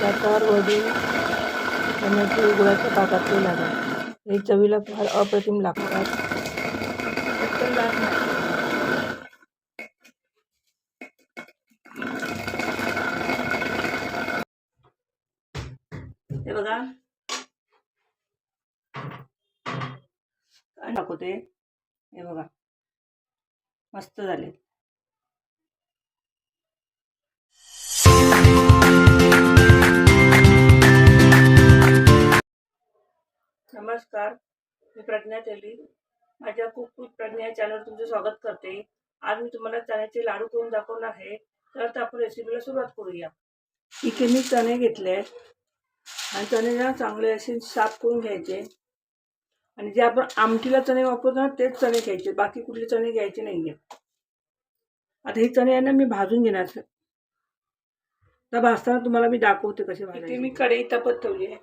दातावर वडून tomato गुळाच्या पाकातले लागतात. हे चवीला फार अप्रतिम लागतात. पटकन जात नाही. हे बघा काय दाखवते. हे बघा मस्त झाले. नमस्कार, मी प्रज्ञा तेली. माझ्या कुक प्रज्ञा चॅनलवर तुमचं स्वागत करते. आज मी तुम्हाला चण्याचे लाडू करून दाखवणार आहे. तर आपण रेसिपीला सुरुवात करूया. इथे मी चणे घेतले आणि चणे ना चांगले असे साफ करून घ्यायचे आणि जे आपण आमटीला चणे वापरतो ना तेच चणे घ्यायचे, बाकी कुठले चणे घ्यायचे नाहीये. आता हे चणे आहे ना मी भाजून घेणार. तर भाजताना तुम्हाला मी दाखवते कसे भाजायचे. इथे मी कढई तापत ठेवली आहे.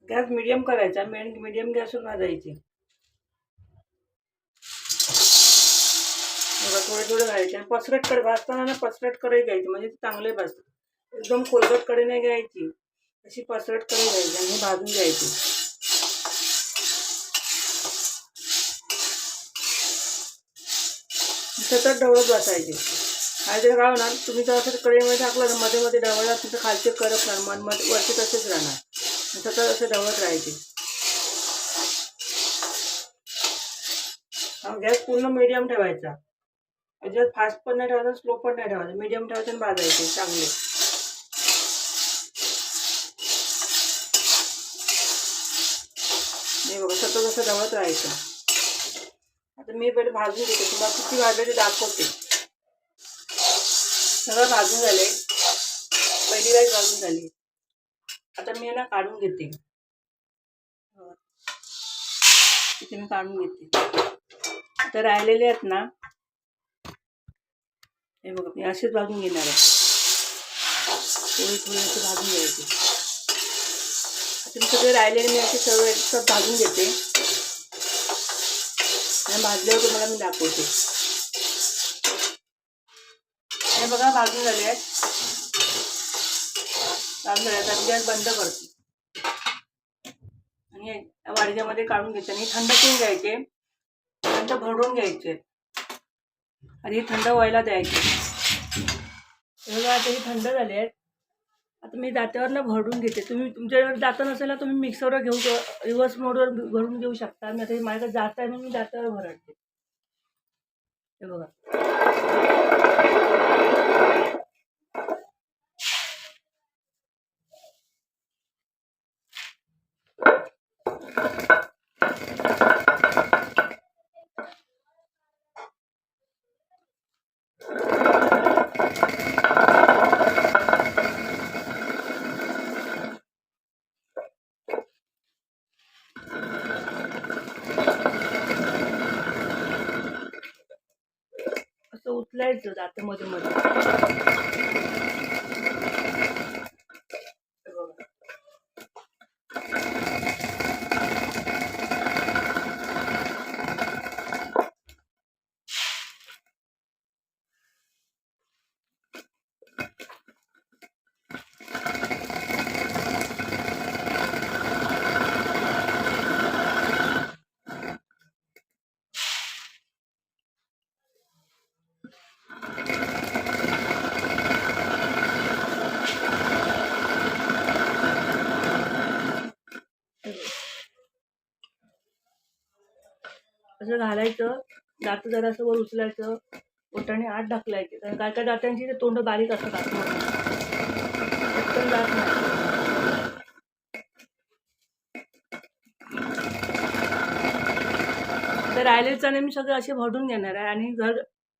गॅस मीडियम करायचा, मीडियम गॅसवर भाजायची. थोडे थोडे घालायचे आणि पसरट कडे भाजताना ना पसरट कढई घ्यायची, म्हणजे चांगले भाजतात. एकदम कोलगट कढई नाही घ्यायची, अशी पसरट कढई घ्यायची आणि भाजून घ्यायची. सतत ढवळत बसायचे. नाहीतर काय होणार, तुम्ही जर असं कढईमध्ये टाकलं तर मध्ये मध्ये ढवळला तुमचं खालचे करपणार, मन मध्ये वरती तसेच राहणार. सतत असे ढवळत राहायचे. गॅस पूर्ण मीडियम ठेवायचा. अजिबात फास्ट पण नाही ठेवायचं, स्लो पण नाही ठेवायचं, मीडियम ठेवायचं आणि भाजायचे चांगले. नाही बघा सतत असं ढवळत राहायचं. आता मी पहिले भाजून घेते, तुम्हाला किती भाजायचे दाखवते. सगळं भाजून झाले, पहिली वाईज भाजून झाली. आता मी ना काढून घेते. इथे मी काढून घेते. आता राहिलेले आहेत ना, हे बघा मी असेच भाजून घेणार आहे. थोडे थोडे असे भाजून घ्यायचे. आता मी सगळे राहिलेले मी असे सर्व एकसाथ भाजून घेते आणि भाजल्यावर तुम्हाला मी दाखवते. हे बघा भाजून झाले आहेत. भाजून झाले. आता गॅस बंद करते आणि वाडग्यामध्ये काढून घ्यायचे आणि थंड करून घ्यायचे, नंतर भरडून घ्यायचे आणि थंड व्हायला द्यायचे. हे बघा आता हे थंड झाले आहेत. आता मी दात्यावरनं भरडून घेते. तुम्ही तुमच्याकडे दाता नसेल ना तुम्ही मिक्सरवर घेऊ, रिव्हर्स मोडवर भरून घेऊ शकता. मी आता माझ्याकडे जात आहे म्हणून मी दात्यावर भरडते. हे बघा असं उचलायचं दातामध्ये मध्ये. असं घालायचं, दात जरासं वर उचलायचं, बोटाने आत ढकलायचे. कारण काय काय दातांची ते तोंड बारीक असतात आतमध्ये, पटकन जात नाही. तर राहिलेले चणे मी सगळे असे भरडून घेणार आहे आणि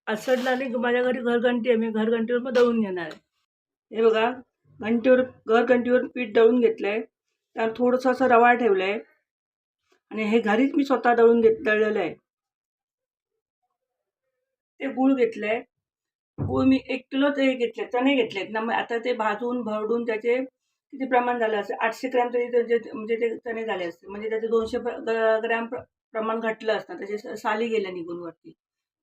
असडला माझ्या घरी घरघंटी आहे, मी घरघंटीवर मग दळून घेणार आहे. हे बघा घरघंटीवर पीठ दळून घेतलंय. त्यावर थोडंसं असं रवा ठेवलाय आणि हे घरीच मी स्वतः दळलेलं आहे. ते गूळ घेतलंय. गूळ मी 1 किलो ते घेतले, चणे घेतलेत ना. मग आता ते भाजून भरडून त्याचे किती प्रमाण झालं असेल, 800 ग्रॅम तरी म्हणजे ते चणे झाले असते. म्हणजे त्याचे 200 ग्रॅम प्रमाण घटलं असतं, त्याचे साली गेल्या निघून वरती.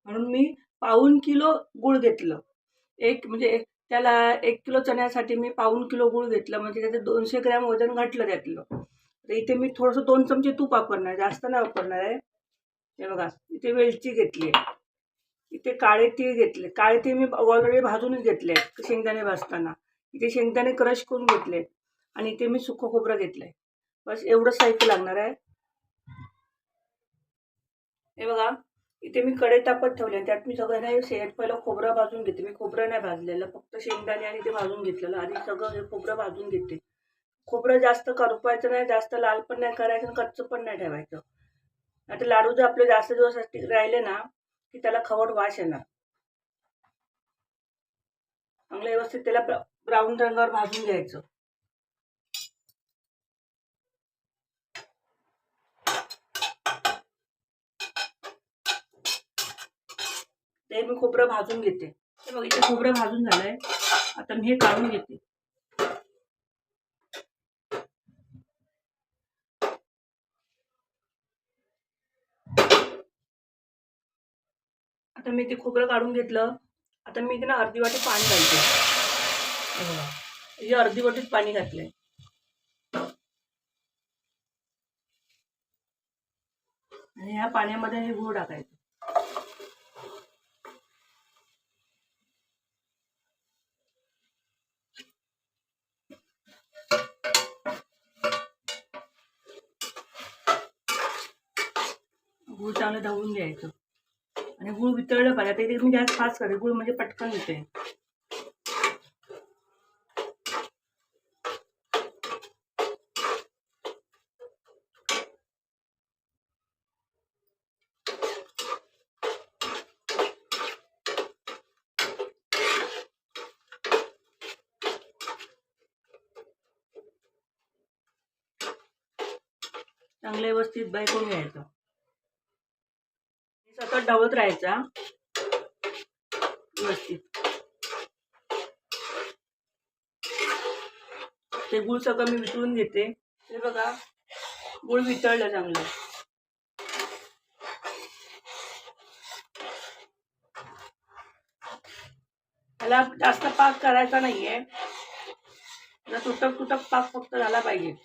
म्हणून मी 1/2 किलो गूळ घेतलं. म्हणजे त्याला 1 किलो चण्यासाठी मी पाऊण किलो गूळ घेतलं, म्हणजे त्याचं 200 ग्रॅम वजन घटलं त्यातलं. तर इथे मी थोडंसं 2 चमचे तूप वापरणार, जास्त नाही वापरणार आहे. हे बघा, इथे वेलची घेतली आहे, इथे काळे तीळ घेतले. काळे तीळ मी ऑलरेडी भाजूनच घेतले आहेत शेंगदाणे भाजताना. इथे शेंगदाणे क्रश करून घेतले आणि इथे मी सुकं खोबरं घेतलं आहे. बस एवढं साहित्य लागणार आहे. हे बघा, इथे मी कढई तापत ठेवले, त्यात मी सगळं नाही पहिलं खोबरं भाजून घेते. मी खोबरं नाही भाजलेलं, फक्त शेंगदाणे आणि ते भाजून घेतलेलं. आधी सगळं हे खोबरं भाजून घेते. खोबरं जास्त करपायचं नाही, जास्त लाल पण नाही करायचं आणि कच्चं पण नाही ठेवायचं. आता लाडू जर आपले जास्त दिवस राहिले ना की त्याला खवट वास येणार. चांगलं व्यवस्थित त्याला ब्राऊन रंगावर भाजून घ्यायचं. ते मी खोबरं भाजून घेते. हे बघ, इथे खोबरं भाजून झालंय. आता मी हे काढून घेते. आता मी ते खोबरं काढून घेतलं. आता मी इथे ना अर्धी वाटी पाणी घालते. हे अर्धी वाटीच पाणी घातलंय. आणि ह्या पाण्यामध्ये हे गूळ टाकायचं. गूळ चांगलं ढवळून घ्यायचं आणि गूळ वितळलं पाहिजे. आता इथे मी गॅस फास्ट करते, गूळ म्हणजे पटकन होते. चांगलं व्यवस्थित बायकून घ्यायचं. सतत ढवळत राहायचा व्यवस्थित. ते गूळ सगळं मी वितळून घेते. हे बघा, गूळ वितळलं चांगलं. त्याला जास्त पाक करायचा नाहीये, तुटक तुटक पाक फक्त झाला पाहिजे.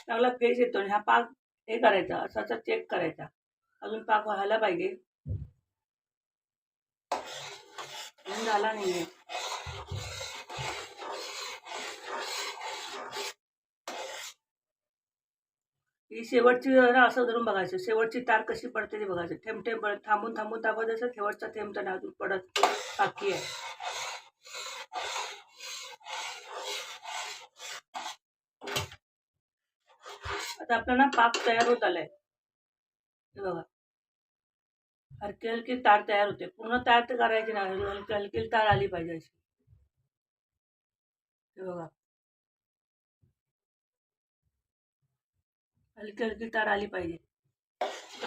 चांगला फेस येतो आणि हा पाक हे करायचा, असा चेक करायचा. अजून पाक व्हायला पाहिजे, अजून झाला नाहीये. ही शेवटची असं धरून बघायचं, शेवटची तार कशी पडते ते बघायचं. थेंब थेंब पडत, थांबून थांबून तापत असं शेवटचा थेंब तर अजून पडत बाकी आहे. आता आपल्याला पाक तयार होत आलाय. हे बघा, हलकी हलकी तार तयार होते. पूर्ण तार तर करायची नाही, हलकी हलकी तार आली पाहिजे अशी. हे बघा, हलकी हलकी तार आली पाहिजे.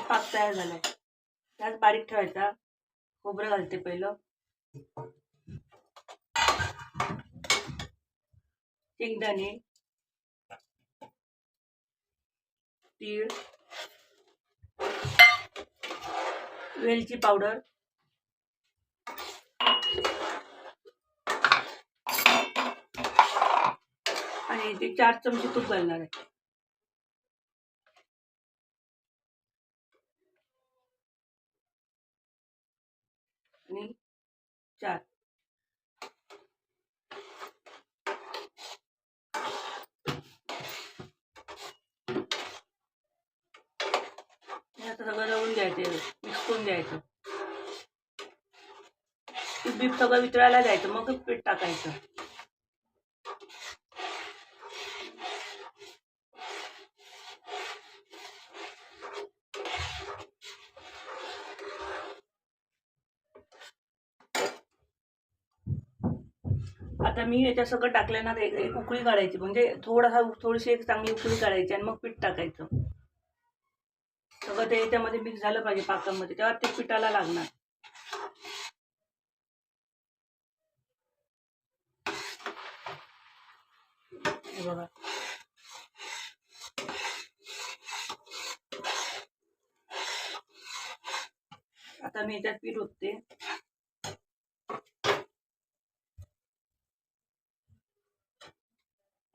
पाक तयार झालाय. त्यात बारीक ठेवायचा. खोबरं घालते पहिलं, शेंगदाणे, तीळ, वेलची पावडर, आणि ते 4 चमचे तूप घालणार आहे. आणि 4 आता सगळं रवून घ्यायचं, मिक्स करून घ्यायचं. बीप सगळं वितळायला द्यायचं, मग पीठ टाकायचं. आता मी याच्या सगळं टाकल्यानंतर एक उकळी काढायची, म्हणजे थोडीशी एक चांगली उकळी काढायची आणि मग पीठ टाकायचं. सगळं ते याच्यामध्ये मिक्स झालं पाहिजे पाकामध्ये, तेव्हा ते पिठाला लागणार. हे बघा. आता मी याच्यात पीठ ओतते.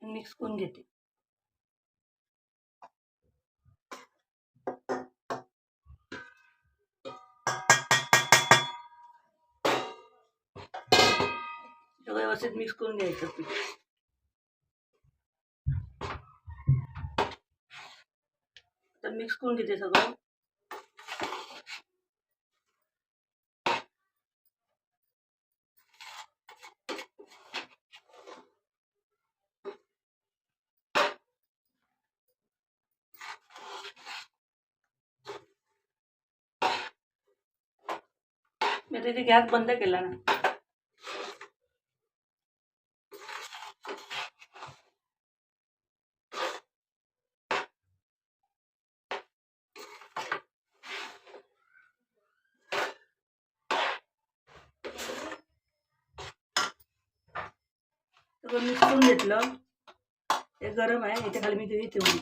मिक्स करून घेते. सगळं व्यवस्थित मिक्स करून घ्यायचं पीठ. तर मिक्स करून घेते सगळं. मी तिथे गॅस बंद केला ना. सगळं मिक्स करून घेतलं. हे गरम आहे, याच्या खाली मी ते ठेवली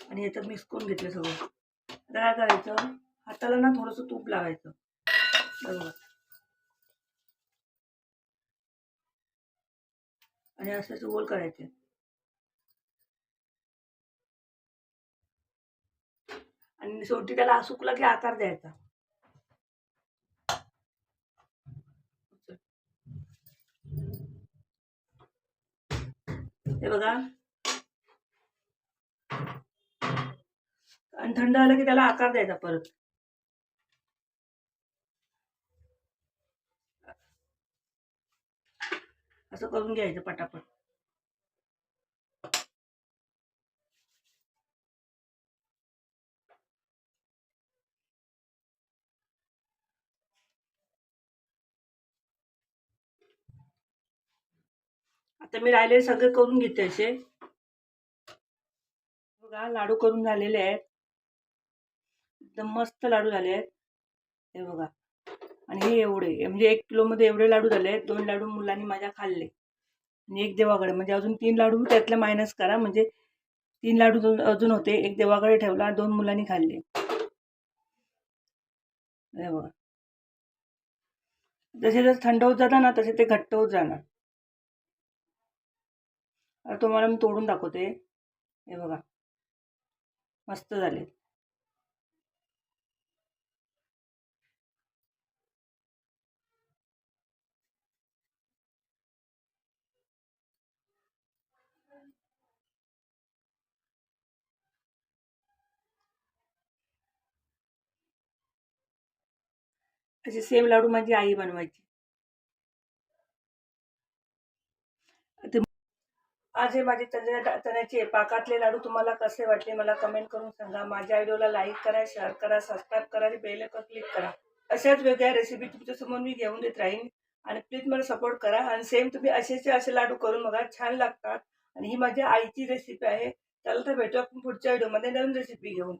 आणि याच्यात मिक्स करून घेतलं सगळं. आता काय करायचं, हाताला ना थोडंसं तूप लावायचं. बरोबर. आणि असं गोल करायचे आणि शेवटी त्याला सुकला की आकार द्यायचा. हे बघा. आणि थंड आलं की त्याला आकार द्यायचा परत. असं करून घ्यायचं पटापट. आता मी राहिले सगळे करून घेते असे. बघा, लाडू करून झालेले आहेत. एकदम मस्त लाडू झाले आहेत. हे बघा. आणि हे एवढे म्हणजे 1 किलोमध्ये एवढे लाडू झाले आहेत. 2 लाडू मुलांनी माझ्या खाल्ले आणि 1 देवाकडे, म्हणजे अजून 3 लाडू त्यातले मायनस करा, म्हणजे 3 लाडू अजून होते. 1 देवाकडे ठेवला, 2 मुलांनी खाल्ले. हे बघा. जसे जसे थंड होत जातात ना तसे ते घट्ट होत जाणार. आता तुम्हाला मी तोडून दाखवते. हे बघा, मस्त झाले. असे सेम लाडू माझी आई बनवायची. आज हे माझे चण्याचे पाकातले लाडू तुम्हाला कसे वाटले मला कमेंट करून सांगा. माझ्या व्हिडिओला लाईक करा, शेअर करा, सबस्क्राईब करा आणि बेल आयकॉन क्लिक करा. अशाच वेगळ्या रेसिपी तुमच्यासमोर मी घेऊन देत राहीन आणि प्लीज मला सपोर्ट करा. आणि सेम तुम्ही असे लाडू करून बघा, छान लागतात. आणि ही माझ्या आईची रेसिपी आहे. त्याला तर भेटू आपण पुढच्या व्हिडिओमध्ये नवीन रेसिपी घेऊन.